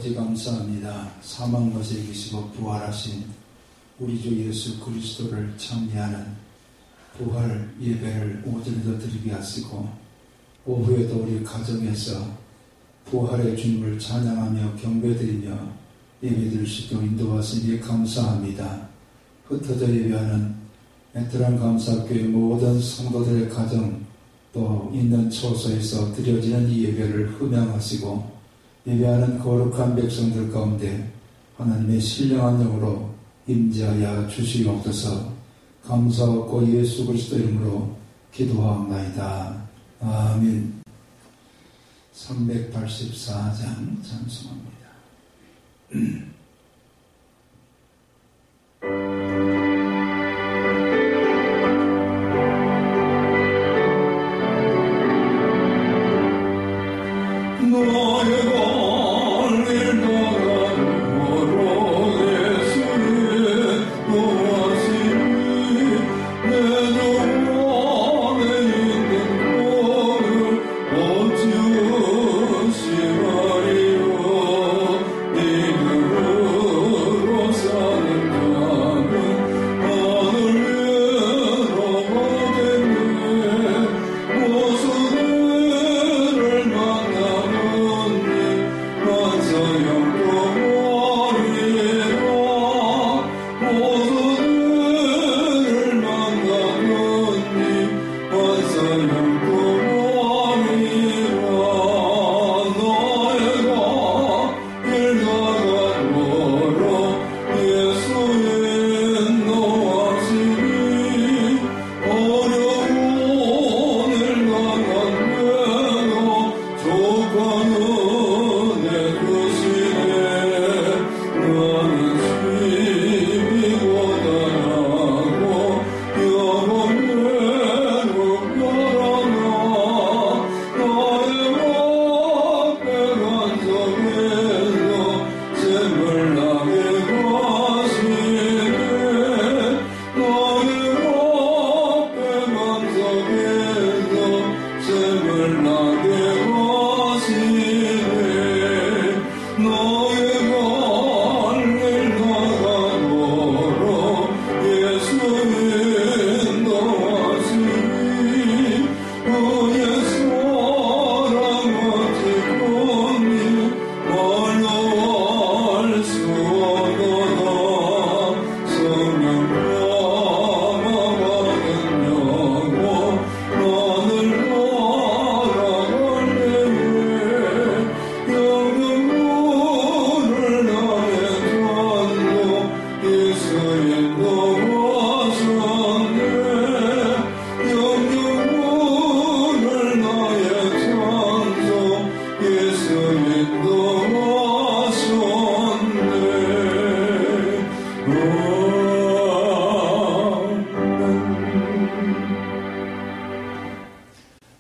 아버지 감사합니다. 사망 것에 이기시고 부활하신 우리 주 예수 그리스도를 찬미하는 부활 예배를 오전에도 드리게 하시고 오후에도 우리 가정에서 부활의 주님을 찬양하며 경배드리며 예배드릴 수 있도록 인도하시니 감사합니다. 흩어져 예배하는 베테랑 감사교회 모든 성도들의 가정 또 있는 처소에서 드려지는 이 예배를 흠양하시고 예배하는 거룩한 백성들 가운데 하나님의 신령한 영으로 임재하여 주시옵소서. 감사하고 예수 그리스도 이름으로 기도하옵나이다. 아멘. 384장 찬송합니다.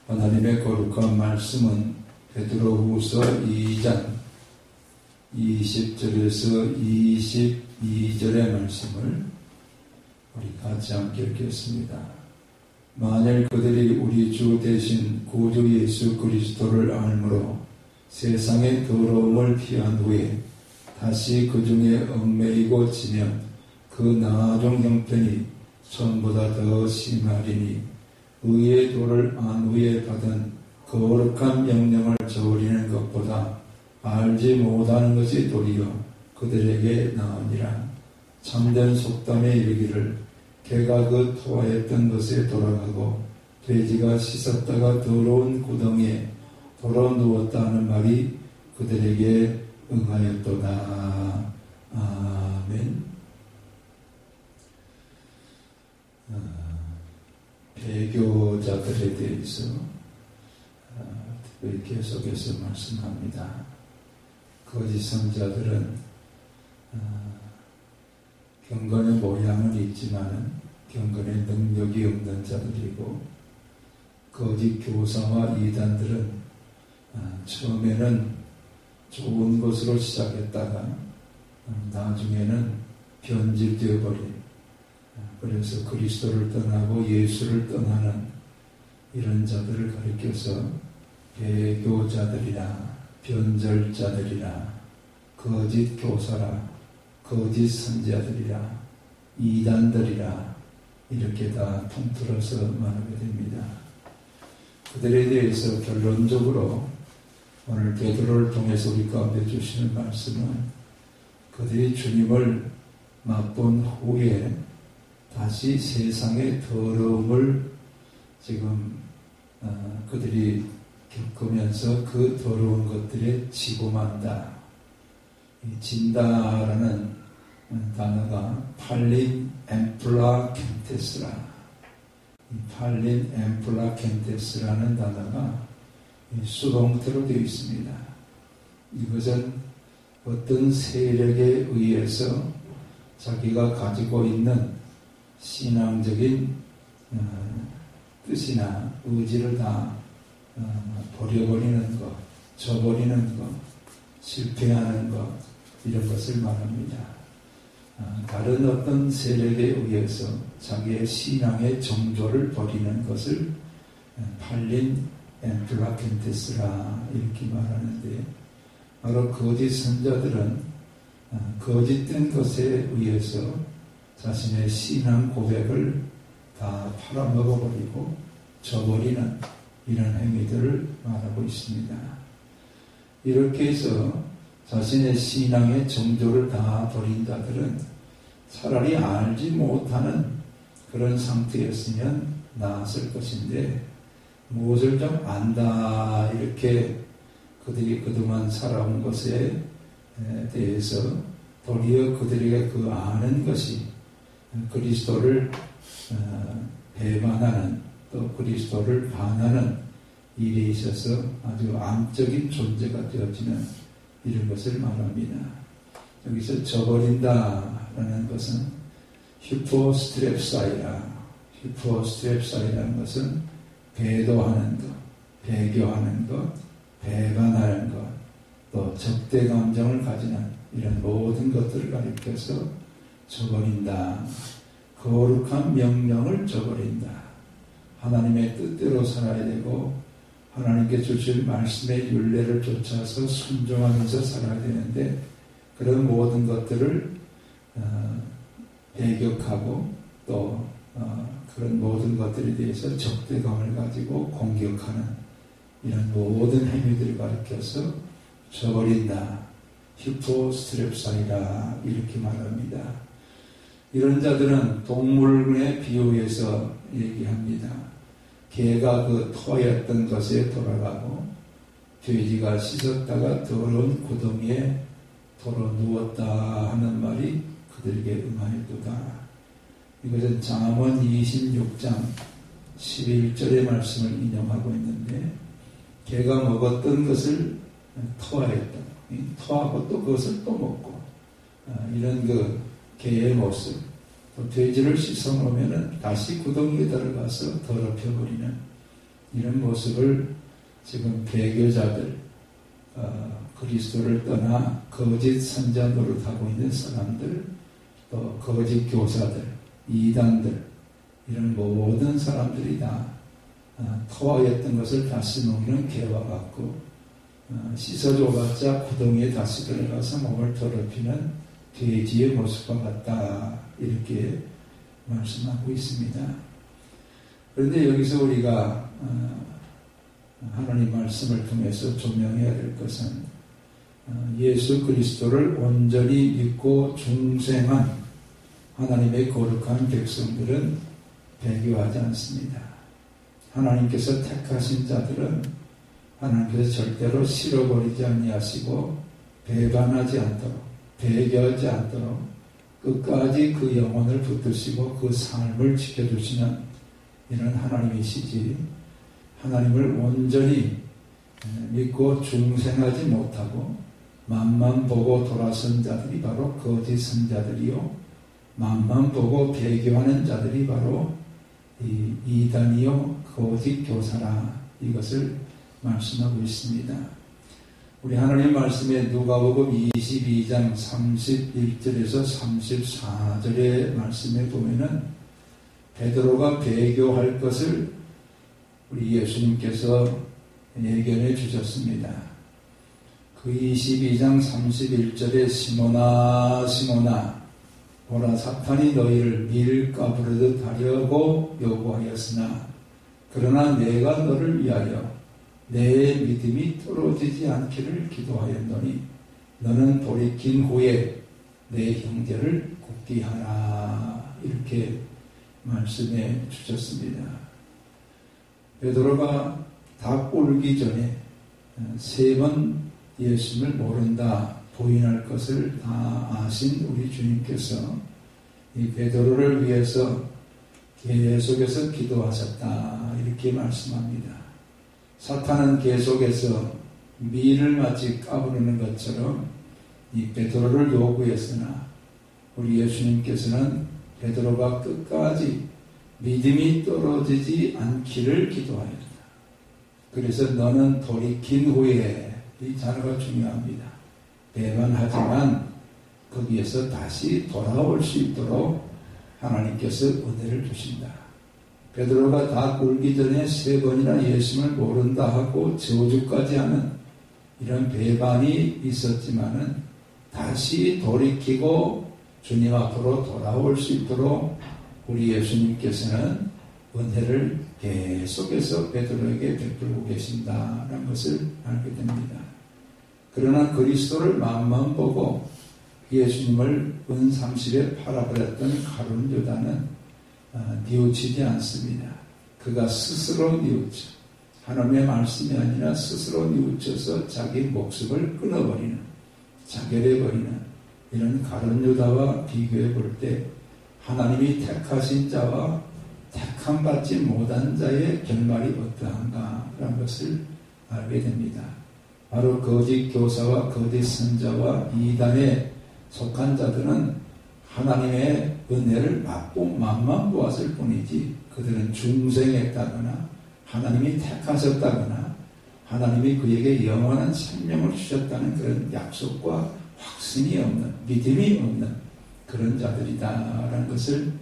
하나님의 거룩한 말씀은 베드로후서 2장 20절에서 22절의 말씀을 우리 같이 함께 읽겠습니다. 만일 그들이 우리 주 대신 구주 예수 그리스도를 알므로 세상의 더러움을 피한 후에 다시 그 중에 얽매이고 지면 그 나중 형편이 전보다 더 심하리니 의의 도를 안 후에 받은 거룩한 명령을 저버리는 것보다 알지 못하는 것이 도리어 그들에게 나으니라. 참된 속담에 이르기를 개가 그 토하였던 것에 돌아가고 돼지가 씻었다가 더러운 구덩이에 돌아 누웠다 하는 말이 그들에게 응하였도다. 아멘. 배교자들에 대해서 특별히 계속해서 말씀합니다. 거짓 선자들은 경건의 모양은 있지만 경건의 능력이 없는 자들이고, 거짓 교사와 이단들은 처음에는 좋은 것으로 시작했다가 나중에는 변질되어 버린, 그래서 그리스도를 떠나고 예수를 떠나는 이런 자들을 가리켜서 배교자들이라 변절자들이라 거짓 교사라, 거짓 선지자들이라, 이단들이라 이렇게 다 통틀어서 말하게 됩니다. 그들에 대해서 결론적으로 오늘 베드로를 통해서 우리 가운데 주시는 말씀은 그들이 주님을 맛본 후에 다시 세상의 더러움을 지금 그들이 겪으면서 그 더러운 것들에 지고만다. 진다라는 단어가 팔린 엠플라켄테스라. 팔린 엠플라켄테스라는 단어가 수동태로 되어 있습니다. 이것은 어떤 세력에 의해서 자기가 가지고 있는 신앙적인 뜻이나 의지를 다 버려버리는 것, 저버리는 것, 실패하는 것, 이런 것을 말합니다. 다른 어떤 세력에 의해서 자기의 신앙의 정조를 버리는 것을 팔린 엠플라켄테스라 이렇게 말하는데, 바로 거짓 선자들은 거짓된 것에 의해서 자신의 신앙 고백을 다 팔아먹어버리고 저버리는 이런 행위들을 말하고 있습니다. 이렇게 해서 자신의 신앙의 정조를 다 버린 자들은 차라리 알지 못하는 그런 상태였으면 나았을 것인데, 무엇을 좀 안다 이렇게 그들이 그동안 살아온 것에 대해서 도리어 그들에게 그 아는 것이 그리스도를 배반하는, 또 그리스도를 반하는 일에 있어서 아주 암적인 존재가 되어지는 이런 것을 말합니다. 여기서 저버린다라는 것은 슈퍼스트랩사이라는 것은 배도하는 것, 배교하는 것, 배반하는 것, 또 적대 감정을 가지는 이런 모든 것들을 가리켜서 저버린다. 거룩한 명령을 저버린다. 하나님의 뜻대로 살아야 되고 하나님께 주실 말씀의 율례를 쫓아서 순종하면서 살아야 되는데, 그런 모든 것들을 배격하고 또 그런 모든 것들에 대해서 적대감을 가지고 공격하는 이런 모든 행위들을 가리켜서 저버린다. 슈퍼스트랩사이다 이렇게 말합니다. 이런 자들은 동물에 비유해서 얘기합니다. 개가 그 토했던 것에 돌아가고 돼지가 씻었다가 더러운 구덩이에 돌아 누웠다 하는 말이 그들에게 응하였도다. 이것은 잠언 26장 11절의 말씀을 인용하고 있는데, 개가 먹었던 것을 토하였다. 토하고 또 그것을 또 먹고, 이런 그 개의 모습, 또 돼지를 씻어놓으면 다시 구덩이에 들어가서 더럽혀버리는 이런 모습을 지금 배교자들, 그리스도를 떠나 거짓 선자 노릇하고 있는 사람들, 또 거짓 교사들, 이단들, 이런 모든 사람들이 다 토하였던 것을 다시 먹는 개와 같고, 씻어줘봤자 구덩이에 다시 들어가서 몸을 더럽히는 돼지의 모습과 같다 이렇게 말씀하고 있습니다. 그런데 여기서 우리가 하나님 말씀을 통해서 조명해야 될 것은 예수 그리스도를 온전히 믿고 중생한 하나님의 거룩한 백성들은 배교하지 않습니다. 하나님께서 택하신 자들은 하나님께서 절대로 실어버리지 아니하시고 배반하지 않도록, 배교하지 않도록 끝까지 그 영혼을 붙드시고 그 삶을 지켜주시는 이런 하나님이시지, 하나님을 온전히 믿고 중생하지 못하고 맘만 보고 돌아선 자들이 바로 거짓 선자들이요, 맘만 보고 배교하는 자들이 바로 이단이요 거짓 교사라, 이것을 말씀하고 있습니다. 우리 하나님 말씀에 누가복음 22장 31절에서 34절의 말씀에 보면은 베드로가 배교할 것을 우리 예수님께서 예견해 주셨습니다. 그 22장 31절에 시몬아 시몬아 보라 사탄이 너희를 밀가 부르듯 하려고 요구하였으나 그러나 내가 너를 위하여 내 믿음이 떨어지지 않기를 기도하였노니 너는 돌이킨 후에 내 형제를 굳게 하라. 이렇게 말씀해 주셨습니다. 베드로가 다 꼴기 전에 3번 예수님을 모른다, 부인할 것을 다 아신 우리 주님께서 이 베드로를 위해서 계속해서 기도하셨다. 이렇게 말씀합니다. 사탄은 계속해서 밀을 마치 까부르는 것처럼 이 베드로를 요구했으나 우리 예수님께서는 베드로가 끝까지 믿음이 떨어지지 않기를 기도하였다. 그래서 너는 돌이킨 후에, 이 단어가 중요합니다. 배반하지만 거기에서 다시 돌아올 수 있도록 하나님께서 은혜를 주신다. 베드로가 다 굴기 전에 3번이나 예수님을 모른다 하고 저주까지 하는 이런 배반이 있었지만은 다시 돌이키고 주님 앞으로 돌아올 수 있도록 우리 예수님께서는 은혜를 계속해서 베드로에게 베풀고 계신다는 것을 알게 됩니다. 그러나 그리스도를 맘만 보고 예수님을 은 30에 팔아버렸던 가룟 유다는 뉘우치지 않습니다. 그가 스스로 뉘우쳐 하나님의 말씀이 아니라 스스로 뉘우쳐서 자기 목숨을 끊어버리는, 자결해버리는 이런 가룟 유다와 비교해 볼 때 하나님이 택하신 자와 택함받지 못한 자의 결말이 어떠한가라는 것을 알게 됩니다. 바로 거짓 교사와 거짓 선자와 이단에 속한 자들은 하나님의 은혜를 맛만 보았을 뿐이지 그들은 중생했다거나 하나님이 택하셨다거나 하나님이 그에게 영원한 생명을 주셨다는 그런 약속과 확신이 없는, 믿음이 없는 그런 자들이다라는 것을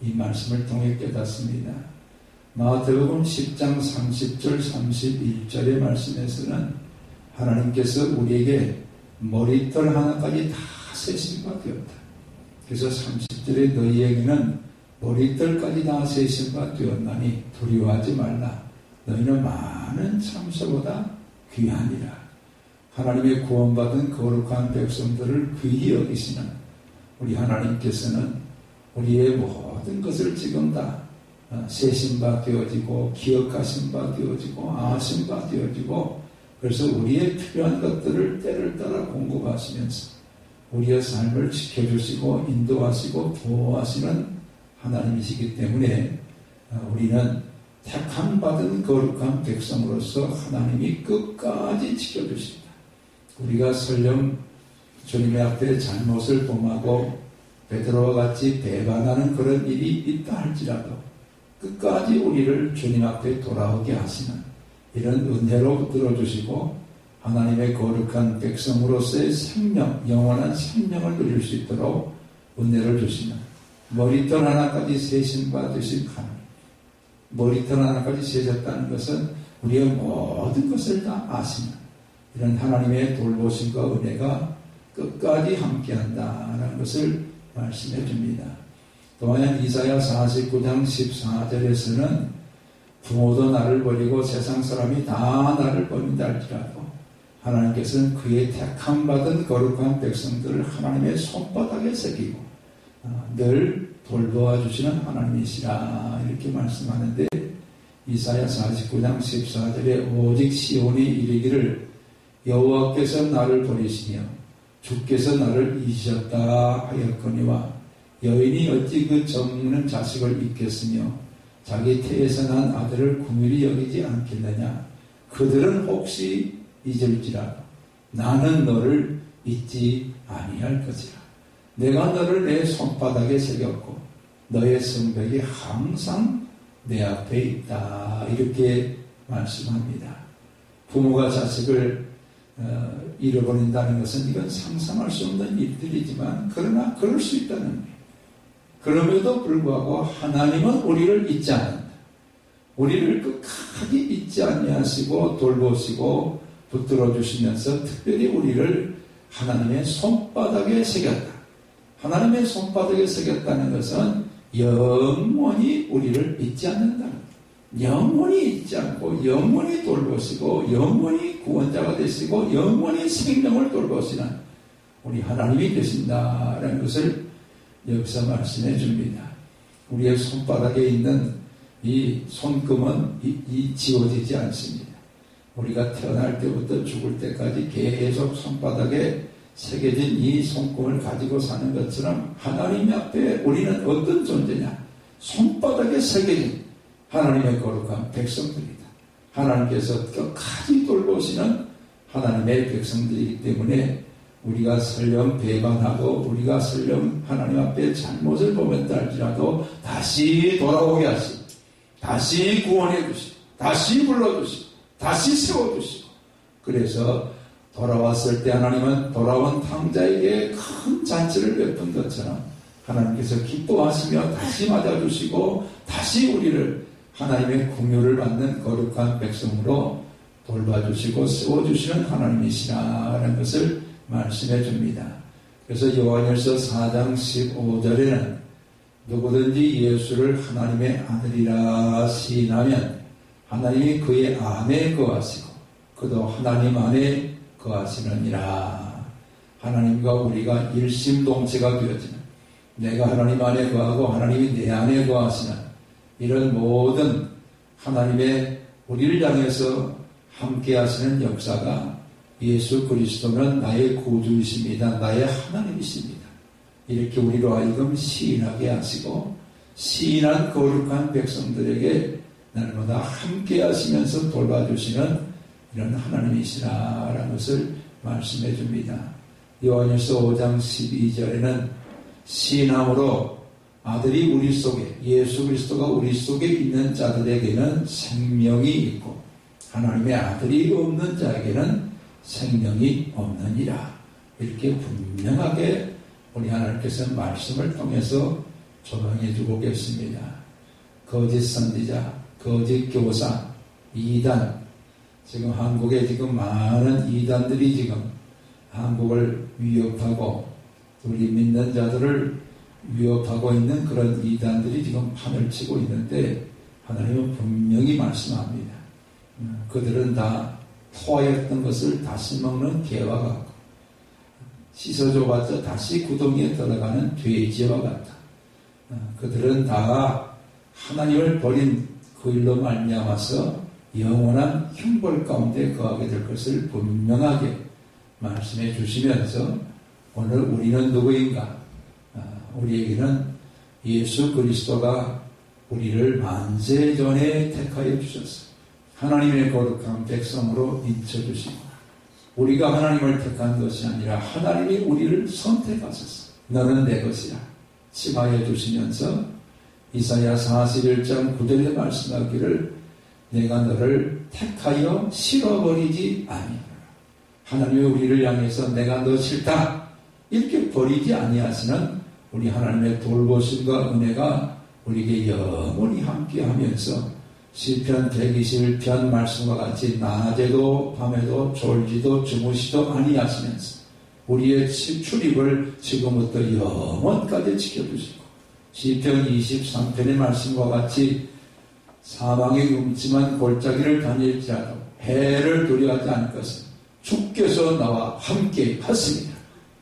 이 말씀을 통해 깨닫습니다. 마태복음 10장 30절 31절의 말씀에서는 하나님께서 우리에게 머리털 하나까지 다 세신 바 되었다. 그래서 30절에 너희에게는 머리털까지 다 세신 바 되었나니 두려워하지 말라. 너희는 많은 참새보다 귀하니라. 하나님의 구원받은 거룩한 백성들을 귀히 여기시는 우리 하나님께서는 우리의 모든 것을 지금 다 세신 바 되어지고 기억하신 바 되어지고 아신 바 되어지고 그래서 우리의 필요한 것들을 때를 따라 공급하시면서 우리의 삶을 지켜주시고 인도하시고 보호하시는 하나님이시기 때문에 우리는 택함받은 거룩한 백성으로서 하나님이 끝까지 지켜주신다. 우리가 설령 주님의 앞에 잘못을 범하고 베드로와 같이 배반하는 그런 일이 있다 할지라도 끝까지 우리를 주님 앞에 돌아오게 하시는 이런 은혜로 들어주시고 하나님의 거룩한 백성으로서의 생명, 영원한 생명을 누릴 수 있도록 은혜를 주시는 머리털 하나까지 세신 바 되신 하나님. 머리털 하나까지 세셨다는 것은 우리의 모든 것을 다 아시는 이런 하나님의 돌보심과 은혜가 끝까지 함께한다는 것을 말씀해 줍니다. 또한 이사야 49장 14절에서는 부모도 나를 버리고 세상 사람이 다 나를 버린다 할지라도 하나님께서는 그의 택함받은 거룩한 백성들을 하나님의 손바닥에 새기고 늘 돌보아 주시는 하나님이시라 이렇게 말씀하는데 이사야 49장 14절에 오직 시온이 이르기를 여호와께서 나를 버리시며 주께서 나를 잊으셨다 하였거니와 여인이 어찌 그 젊은 자식을 잊겠으며 자기 태에서 난 아들을 긍휼히 여기지 않겠느냐. 그들은 혹시 잊을지라도 나는 너를 잊지 아니할 것이라. 내가 너를 내 손바닥에 새겼고 너의 성벽이 항상 내 앞에 있다. 이렇게 말씀합니다. 부모가 자식을 잃어버린다는 것은 이건 상상할 수 없는 일들이지만 그러나 그럴 수 있다는 거예요. 그럼에도 불구하고 하나님은 우리를 잊지 않는다. 우리를 끝까지 잊지 아니하시고 돌보시고 붙들어 주시면서 특별히 우리를 하나님의 손바닥에 새겼다. 하나님의 손바닥에 새겼다는 것은 영원히 우리를 잊지 않는다는 것. 영원히 잊지 않고 영원히 돌보시고 영원히 구원자가 되시고 영원히 생명을 돌보시는 우리 하나님이 되신다라는 것을 여기서 말씀해 줍니다. 우리의 손바닥에 있는 이 손금은 지워지지 않습니다. 우리가 태어날 때부터 죽을 때까지 계속 손바닥에 새겨진 이 손금을 가지고 사는 것처럼 하나님 앞에 우리는 어떤 존재냐? 손바닥에 새겨진 하나님의 거룩한 백성들이다. 하나님께서 끝까지 돌보시는 하나님의 백성들이기 때문에 우리가 설령 배반하고 우리가 설령 하나님 앞에 잘못을 범했다 할지라도 다시 돌아오게 하시고 다시 구원해 주시고 다시 불러주시고 다시 세워주시고 그래서 돌아왔을 때 하나님은 돌아온 탕자에게 큰 잔치를 베푼 것처럼 하나님께서 기뻐하시며 다시 맞아주시고 다시 우리를 하나님의 긍휼을 받는 거룩한 백성으로 돌봐주시고 세워주시는 하나님이시라는 것을 말씀해 줍니다. 그래서 요한일서 4장 15절에는 누구든지 예수를 하나님의 아들이라 시인하면 하나님이 그의 안에 거하시고 그도 하나님 안에 거하시느니라. 하나님과 우리가 일심동체가 되어지는 내가 하나님 안에 거하고 하나님이 내 안에 거하시는 이런 모든 하나님의 우리를 향해서 함께 하시는 역사가 예수 그리스도는 나의 구주이십니다. 나의 하나님이십니다. 이렇게 우리로 하여금 시인하게 하시고 시인한 거룩한 백성들에게 날마다 함께 하시면서 돌봐주시는 이런 하나님이시라는 것을 말씀해 줍니다. 요한일서 5장 12절에는 시인함으로 아들이 우리 속에 예수 그리스도가 우리 속에 있는 자들에게는 생명이 있고 하나님의 아들이 없는 자에게는 생명이 없느니라. 이렇게 분명하게 우리 하나님께서 말씀을 통해서 조명해 주고 계십니다. 거짓 선지자, 거짓 교사, 이단, 지금 한국에 지금 많은 이단들이 지금 한국을 위협하고 우리 믿는 자들을 위협하고 있는 그런 이단들이 지금 판을 치고 있는데 하나님은 분명히 말씀합니다. 그들은 다 토하였던 것을 다시 먹는 개와 같고 씻어줘봤자 다시 구덩이에 들어가는 돼지와 같다. 그들은 다 하나님을 버린 그 일로 말미암아서 영원한 형벌 가운데 거하게 될 것을 분명하게 말씀해 주시면서 오늘 우리는 누구인가? 우리에게는 예수 그리스도가 우리를 만세 전에 택하여 주셨어. 하나님의 거룩한 백성으로 인쳐주시고 우리가 하나님을 택한 것이 아니라 하나님이 우리를 선택하셨어. 너는 내 것이야. 칭하여 주시면서 이사야 41장 9절에 말씀하기를 내가 너를 택하여 실어버리지 아니하라. 하나님이 우리를 향해서 내가 너 싫다 이렇게 버리지 아니하시는 우리 하나님의 돌보심과 은혜가 우리에게 영원히 함께하면서 시편 121편 말씀과 같이 낮에도 밤에도 졸지도 주무시도 아니하시면서 우리의 출입을 지금부터 영원까지 지켜주시고 시편 23편의 말씀과 같이 사망의 음침한 골짜기를 다닐지라도 해를 두려워하지 않을 것은 주께서 나와 함께 하십니다.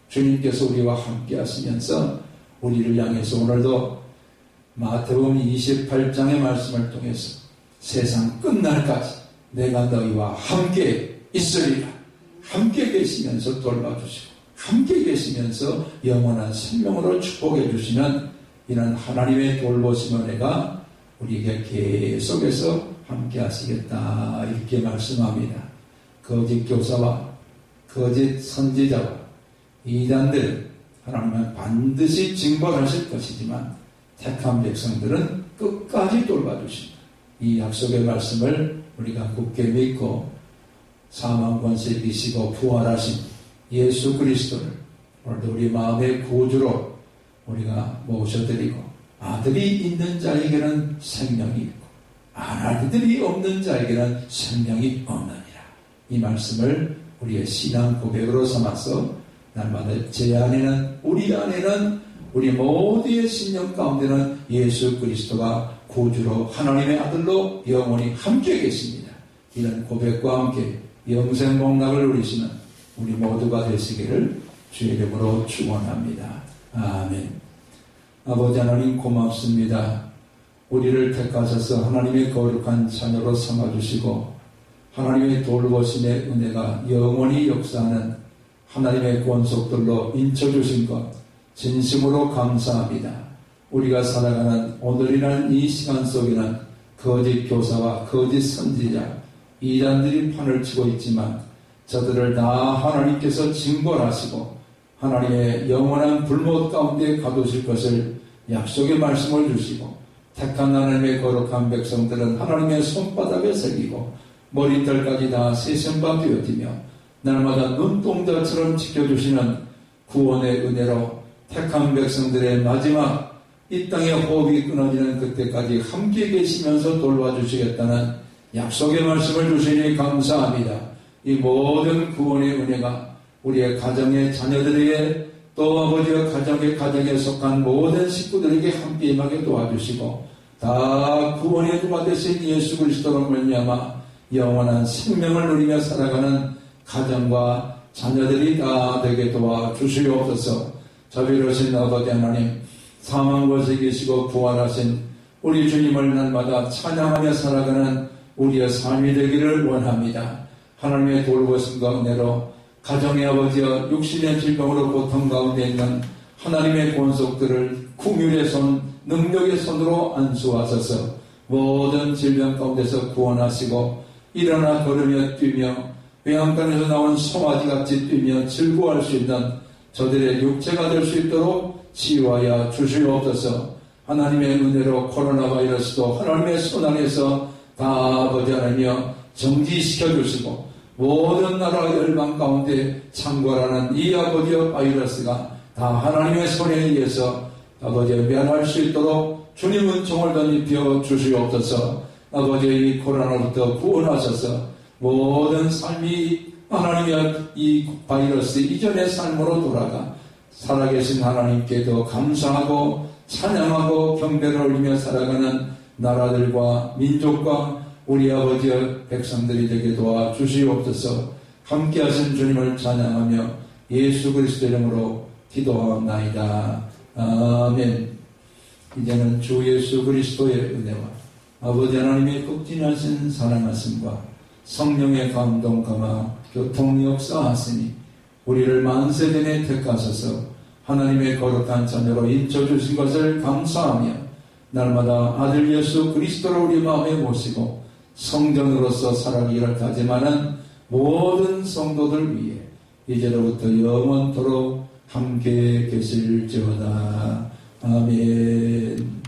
주님께서 우리와 함께 하시면서 우리를 향해서 오늘도 마태복음 28장의 말씀을 통해서 세상 끝날까지 내가 너희와 함께 있으리라. 함께 계시면서 돌봐주시고 함께 계시면서 영원한 생명으로 축복해 주시는 이런 하나님의 돌보심 은혜가 우리에게 계속해서 함께 하시겠다 이렇게 말씀합니다. 거짓 교사와 거짓 선지자와 이단들 하나님은 반드시 징벌하실 것이지만 택한 백성들은 끝까지 돌봐주십니다. 이 약속의 말씀을 우리가 굳게 믿고 사망 권세 이기시고 부활하신 예수 그리스도를 오늘도 우리 마음의 구주로 우리가 모셔드리고 아들이 있는 자에게는 생명이 있고 아들이 없는 자에게는 생명이 없느니라. 이 말씀을 우리의 신앙 고백으로 삼아서 날마다 제 안에는, 우리 모두의 신령 가운데는 예수 그리스도가 구주로 하나님의 아들로 영원히 함께 계십니다. 이런 고백과 함께 영생 복락을 누리시는 우리 모두가 되시기를 주의 이름으로 축원합니다. 아멘. 아버지 하나님 고맙습니다. 우리를 택하셔서 하나님의 거룩한 자녀로 삼아주시고 하나님의 돌보심의 은혜가 영원히 역사하는 하나님의 권속들로 인쳐주신 것 진심으로 감사합니다. 우리가 살아가는 오늘이라는 이 시간 속에는 거짓 교사와 거짓 선지자, 이단들이 판을 치고 있지만 저들을 다 하나님께서 징벌하시고 하나님의 영원한 불못 가운데 가두실 것을 약속의 말씀을 주시고 택한 하나님의 거룩한 백성들은 하나님의 손바닥에 새기고 머리털까지 다 세선바 되어지며 날마다 눈동자처럼 지켜주시는 구원의 은혜로 택한 백성들의 마지막 이 땅의 호흡이 끊어지는 그때까지 함께 계시면서 돌봐주시겠다는 약속의 말씀을 주시니 감사합니다. 이 모든 구원의 은혜가 우리의 가정의 자녀들에게 또 아버지와 가정에 속한 모든 식구들에게 함께 임하게 도와주시고 다 구원의 주가 되신 예수 그리스도로 말미암아 영원한 생명을 누리며 살아가는 가정과 자녀들이 다 되게 도와주시옵소서. 자비로우신 아버지 하나님, 사망 곳에 계시고 부활하신 우리 주님을 날마다 찬양하며 살아가는 우리의 삶이 되기를 원합니다. 하나님의 돌보심과 은혜로 가정의 아버지와 육신의 질병으로 고통 가운데 있는 하나님의 권속들을 긍휼의 손, 능력의 손으로 안수하셔서 모든 질병 가운데서 구원하시고 일어나 걸으며 뛰며 외양간에서 나온 송아지같이 뛰며 즐거워할 수 있는 저들의 육체가 될 수 있도록 치유하여 주시옵소서. 하나님의 은혜로 코로나 바이러스도 하나님의 손 안에서 다 아버지 하나며 정지시켜 주시고 모든 나라 열방 가운데 창궐하는 이 아버지의 바이러스가 다 하나님의 손에 의해서 아버지 면할 수 있도록 주님 은총을 덧입혀 주시옵소서. 아버지 이 코로나로부터 구원하셔서 모든 삶이 하나님의 이 바이러스 이전의 삶으로 돌아가 살아계신 하나님께 더 감사하고 찬양하고 경배를 올리며 살아가는 나라들과 민족과 우리 아버지의 백성들이 되게 도와주시옵소서. 함께하신 주님을 찬양하며 예수 그리스도 이름으로 기도하옵나이다. 아멘. 이제는 주 예수 그리스도의 은혜와 아버지 하나님의 극진하신 사랑하심과 성령의 감동 감화 교통 역사하시니 우리를 만세전에 택하셔서 하나님의 거룩한 자녀로 인쳐주신 것을 감사하며 날마다 아들 예수 그리스도를 우리 마음에 모시고 성전으로서 살아가기를 다짐하는 모든 성도들 위해 이제로부터 영원토록 함께 계실지어다. 아멘.